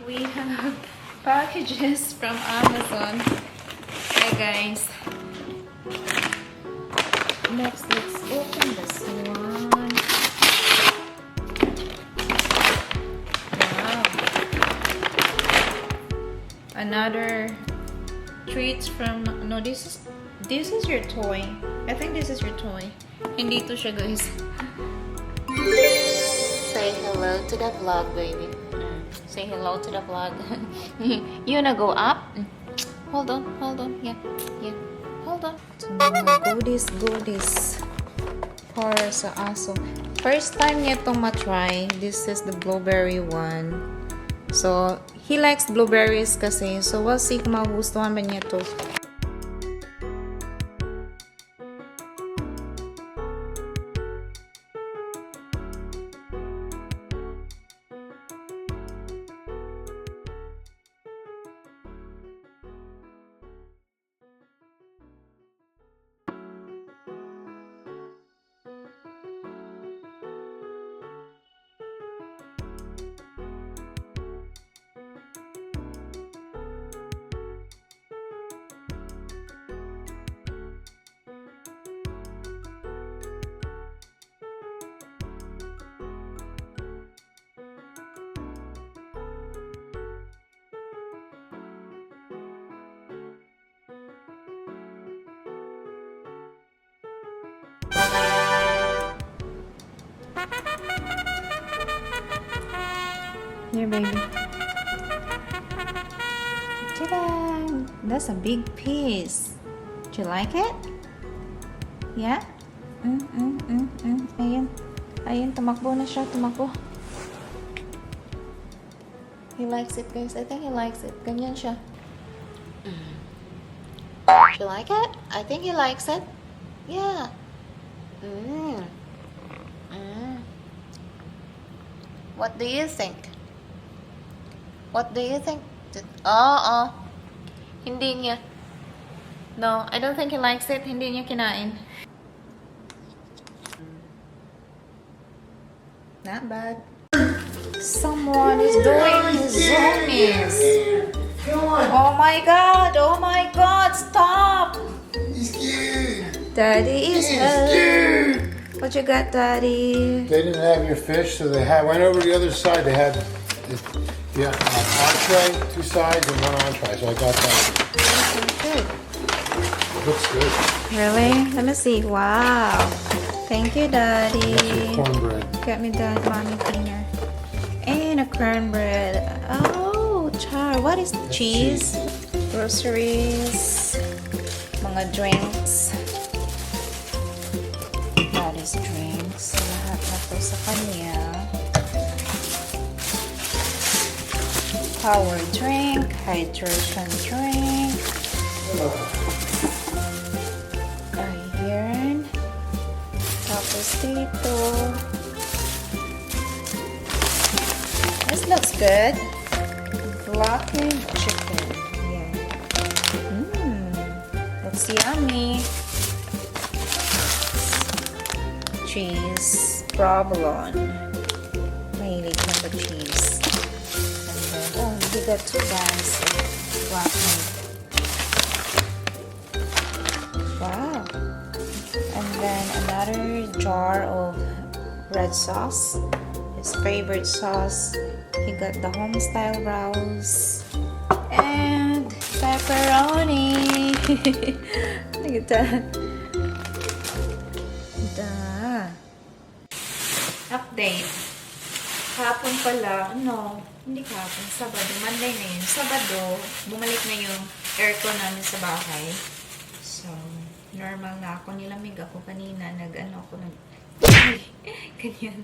We have packages from Amazon. Hi guys. Let's open this one. Wow. Another treats from this is your toy. I think this is your toy. Hindi to siya, guys. Say hello to the vlog, baby. Say hello to the vlog. You wanna go up? Hold on. Yeah. Hold on. So, mga goodies. Para sa aso. First time niya itong matry. This is the blueberry one. So, he likes blueberries kasi. So, we'll see kung magustuhan ba niya to. Here, baby. Ta-da! That's a big piece. Do you like it? Yeah? Ayan, tumakbo na siya, tumakbo. He likes it, guys. I think he likes it. Ganyan siya. Do you like it? I think he likes it. Yeah. What do you think? What do you think? Hindi niya. No, I don't think he likes it. Hindi niya kinain. Not bad. Someone is doing his zoomies. Oh my god! Oh my god! Stop! He's scared. Daddy is scared. What you got, Daddy? They didn't have your fish, so they went over to the other side. They had entree, 2 sides, and 1 entree. So I got that. Good. Looks good. Really? Let me see. Wow. Thank you, Daddy. That's your cornbread. Get me that mommy cleaner. And a cornbread. Oh, char. What is cheese? Groceries. Mga drinks. That is drinks. Lahat na to sa kanya. Power drink. Hydration drink. Ayan. Tapos dito. This looks good. Blackened chicken. Yeah. Looks yummy. Cheese. Provolone. Mahilig na ba cheese? And then, oh, we got 2 bags of blackened. Wow. And then another jar of red sauce. His favorite sauce. He got the home style browse. And pepperoni. Look at that. Update. Kahapon pala, hindi kahapon, Sabado, Monday na yun. Sabado, bumalik na yung aircon namin sa bahay. So, normal na ako. Nilamig ako kanina. Ganyan.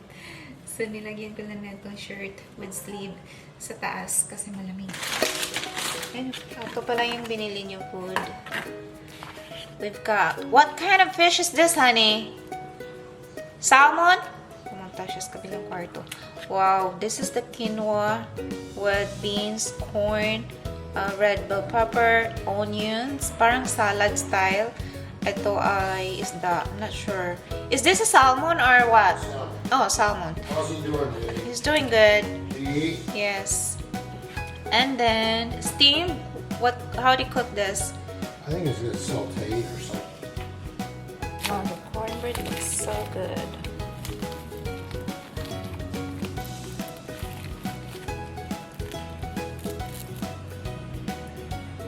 So, nilagyan ko lang na itong shirt with sleeve sa taas kasi malamig. Ayun, ito pala yung binili niyo food. We've got, what kind of fish is this, honey? Salmon? Pumunta siya sa kabilang kwarto. Wow, this is the quinoa with beans, corn, red bell pepper, onions. Parang salad style. Ito ay isda. I'm not sure. Is this a salmon or what? Oh, salmon. How's he doing, baby? He's doing good. Did he eat? Yes. And then steam. How do you cook this? I think it's just sauteed or something. Oh, the cornbread looks so good.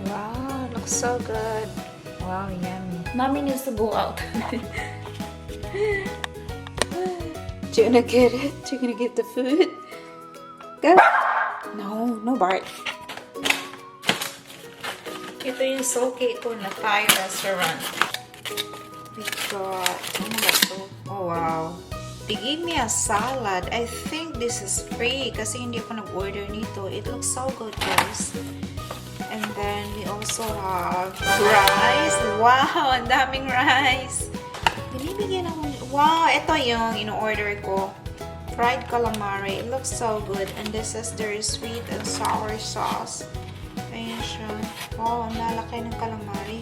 Wow, looks so good. Wow, yummy. Mommy needs to go out. Do you gonna get it? Do you gonna get the food? Go. No Bart. Ito yung soke ko na Thai restaurant. We got, oh wow. They gave me a salad. I think this is free kasi hindi ako nag-order nito. It looks so good, guys. And then we also have rice. Wow, ang daming rice. Binibigyan ako. Wow, ito yung in-order ko. Fried calamari. It looks so good. And this is their sweet and sour sauce. Ayan siya. Wow, ang lalaki ng calamari.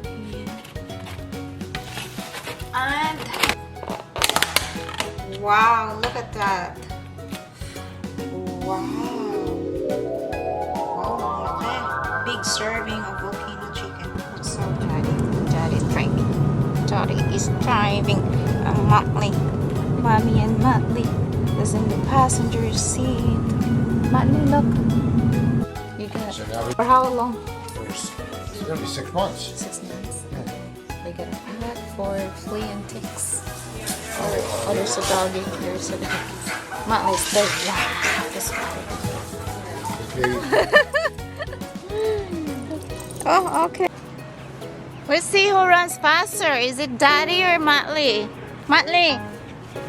Ayan. And wow, look at that. Wow. Wow, ang laki. Big serving of volcano chicken. So, Daddy's driving. Daddy is driving. Motley. Mommy and Motley is in the passenger seat. Motley, look. You got So now for how long? it's gonna be 6 months. 6 months. They got a hat for flea and ticks. Oh, there's a doggy. There's a doggy. Motley's big. Wow, this one. Okay. Oh, okay. Let's see who runs faster. Is it Daddy or Motley? Motley,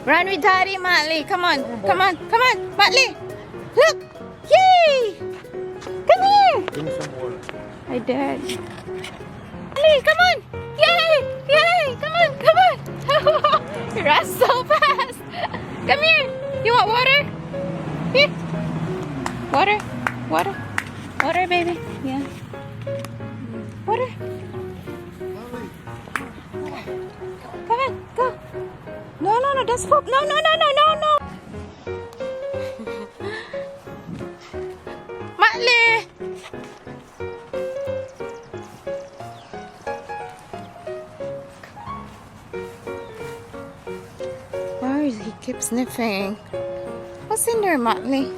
run with Daddy, Motley. Come on, come on, come on, Motley. Look, yay! Come here. Give me some water. I did. Motley, come on! Yay! Yay! Come on, come on! You run so fast. Come here. You want water? Here. Water, water, water, baby. Yeah. Water. Come on, go. No, that's poop. No. Motley. Why is he keep sniffing? What's in there, Motley?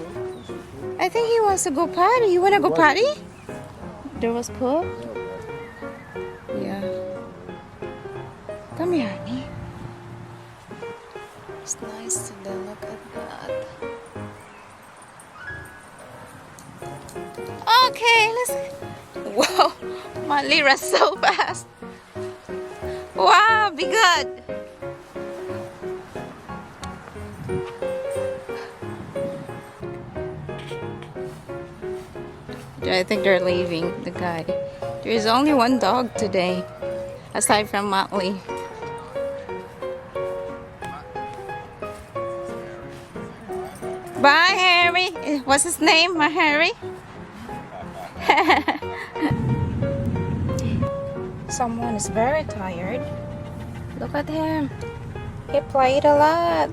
I think he wants to go potty. You wanna go potty? There was poop? Yeah. Come here, honey. It's nice to look at that. Okay, let's. Wow, Motley runs so fast. Wow, be good. I think they're leaving the guy. There's only one dog today, aside from Motley. Bye, Harry. What's his name, my Harry? Someone is very tired. Look at him. He played a lot.